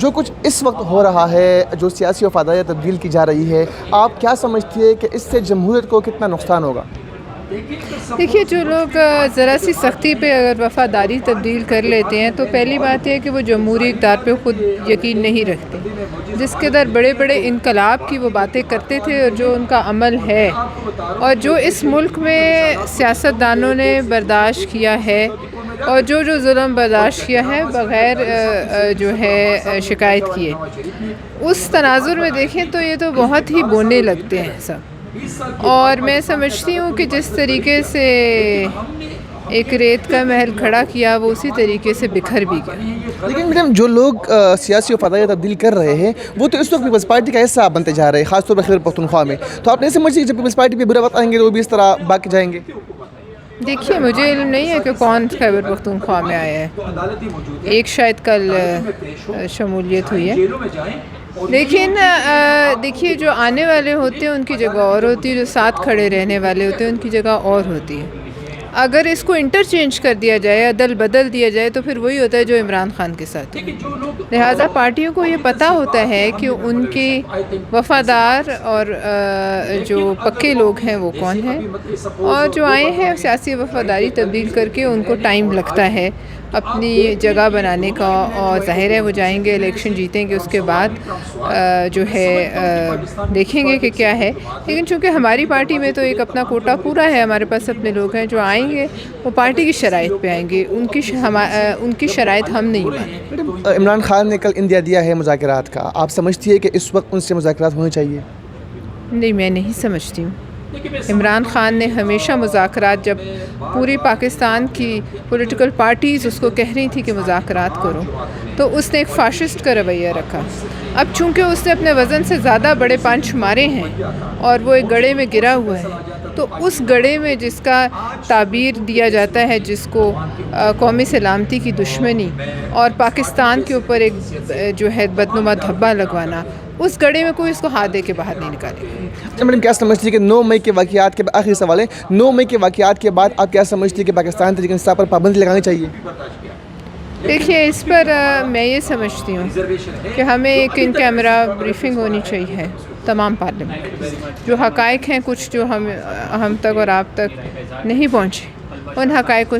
جو کچھ اس وقت ہو رہا ہے, جو سیاسی وفاداریاں تبدیل کی جا رہی ہے, آپ کیا سمجھتی ہے کہ اس سے جمہوریت کو کتنا نقصان ہوگا؟ دیکھیے, جو لوگ ذرا سی سختی پہ اگر وفاداری تبدیل کر لیتے ہیں تو پہلی بات یہ ہے کہ وہ جمہوری اقدار پہ خود یقین نہیں رکھتے. جس کے در بڑے بڑے انقلاب کی وہ باتیں کرتے تھے اور جو ان کا عمل ہے اور جو اس ملک میں سیاستدانوں نے برداشت کیا ہے اور جو ظلم برداشت کیا ہے بغیر جو ہے شکایت کیے, اس تناظر میں دیکھیں تو یہ تو بہت ہی بونے لگتے ہیں سب. اور میں سمجھتی ہوں کہ جس طریقے سے ایک ریت کا محل کھڑا کیا وہ اسی طریقے سے بکھر بھی گیا. لیکن میڈم, جو لوگ سیاسی وفاداریاں تبدیل کر رہے ہیں وہ تو اس وقت پیپلز پارٹی کا حصہ بنتے جا رہے ہیں, خاص طور پر خیبر پختونخوا میں. تو آپ نہیں سمجھتی کہ جب پیپلز پارٹی پہ برا وقت آئیں گے تو وہ بھی اس طرح باقی جائیں گے؟ دیکھیے, مجھے علم نہیں ہے کہ کون خیبر پختونخوا میں آیا ہے. ایک شاید کل شمولیت ہوئی ہے. لیکن دیکھیے, جو آنے والے ہوتے ہیں ان کی جگہ اور ہوتی ہے, جو ساتھ کھڑے رہنے والے ہوتے ہیں ان کی جگہ اور ہوتی ہے. اگر اس کو انٹرچینج کر دیا جائے, عدل بدل دیا جائے, تو پھر وہی ہوتا ہے جو عمران خان کے ساتھ ہے. لہٰذا پارٹیوں کو یہ پتہ ہوتا ہے کہ ان کے وفادار اور جو پکے لوگ ہیں وہ کون ہیں, اور جو آئے ہیں سیاسی وفاداری تبدیل کر کے ان کو ٹائم لگتا ہے اپنی جگہ بنانے کا. اور ظاہر ہے وہ جائیں گے, الیکشن جیتیں گے, اس کے بعد جو ہے دیکھیں گے کہ کیا ہے. لیکن چونکہ ہماری پارٹی میں تو ایک اپنا کوٹا پورا ہے, ہمارے پاس اپنے لوگ ہیں جو آئیں گے, وہ پارٹی کی شرائط پہ آئیں گے. ان کی شرائط ہم نہیں مانیں. عمران خان نے کل اندیا دیا ہے مذاکرات کا, آپ سمجھتی ہے کہ اس وقت ان سے مذاکرات ہونے چاہیے؟ نہیں, میں نہیں سمجھتی ہوں. عمران خان نے ہمیشہ مذاکرات, جب پوری پاکستان کی پولیٹیکل پارٹیز اس کو کہہ رہی تھی کہ مذاکرات کرو, تو اس نے ایک فاشسٹ کا رویہ رکھا. اب چونکہ اس نے اپنے وزن سے زیادہ بڑے پنچ مارے ہیں اور وہ ایک گڑھے میں گرا ہوا ہے, تو اس گڑھے میں جس کا تعبیر دیا جاتا ہے, جس کو قومی سلامتی کی دشمنی اور پاکستان کے اوپر ایک جو ہے بدنما دھبا لگوانا, اس گڑھے میں کوئی اس کو ہاتھ دے کے باہر نہیں نکالے گا. اچھا میڈم, کیا سمجھتی ہے کہ 9 مئی کے واقعات کے بعد, آخری سوال ہے, 9 مئی کے واقعات کے بعد آپ کیا سمجھتی ہے کہ پاکستان تحریک انصاف پر پابندی لگانی چاہیے؟ دیکھیے, اس پر میں یہ سمجھتی ہوں کہ ہمیں ایک ان کیمرہ بریفنگ ہونی چاہیے تمام پارلیمنٹ. جو حقائق ہیں کچھ جو ہم تک اور آپ تک نہیں پہنچے, ان حقائق کو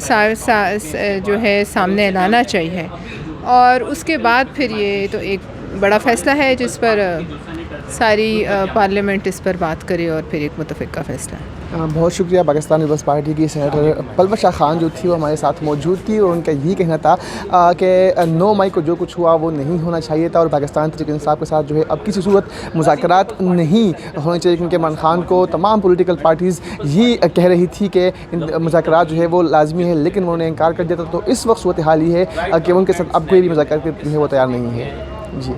جو ہے سامنے لانا چاہیے. اور اس کے بعد پھر یہ تو ایک بڑا فیصلہ ہے جس پر ساری پارلیمنٹ اس پر بات کرے اور پھر ایک متفقہ فیصلہ ہے. بہت شکریہ. پاکستان پیپلز پارٹی کی سینیٹر پلوش خان جو تھی وہ ہمارے ساتھ موجود تھی, اور ان کا یہی کہنا تھا کہ 9 مئی کو جو کچھ ہوا وہ نہیں ہونا چاہیے تھا, اور پاکستان تحریک انصاف کے ساتھ جو ہے اب کسی صورت مذاکرات نہیں ہونے چاہیے, کیونکہ عمران خان کو تمام پولیٹیکل پارٹیز یہ کہہ رہی تھی کہ مذاکرات جو ہے وہ لازمی ہے, لیکن انہوں نے انکار کر دیا تھا. تو اس وقت صورتحال یہ ہے کہ ان کے ساتھ اب کوئی بھی مذاکرات کے لیے وہ تیار نہیں ہے. جی.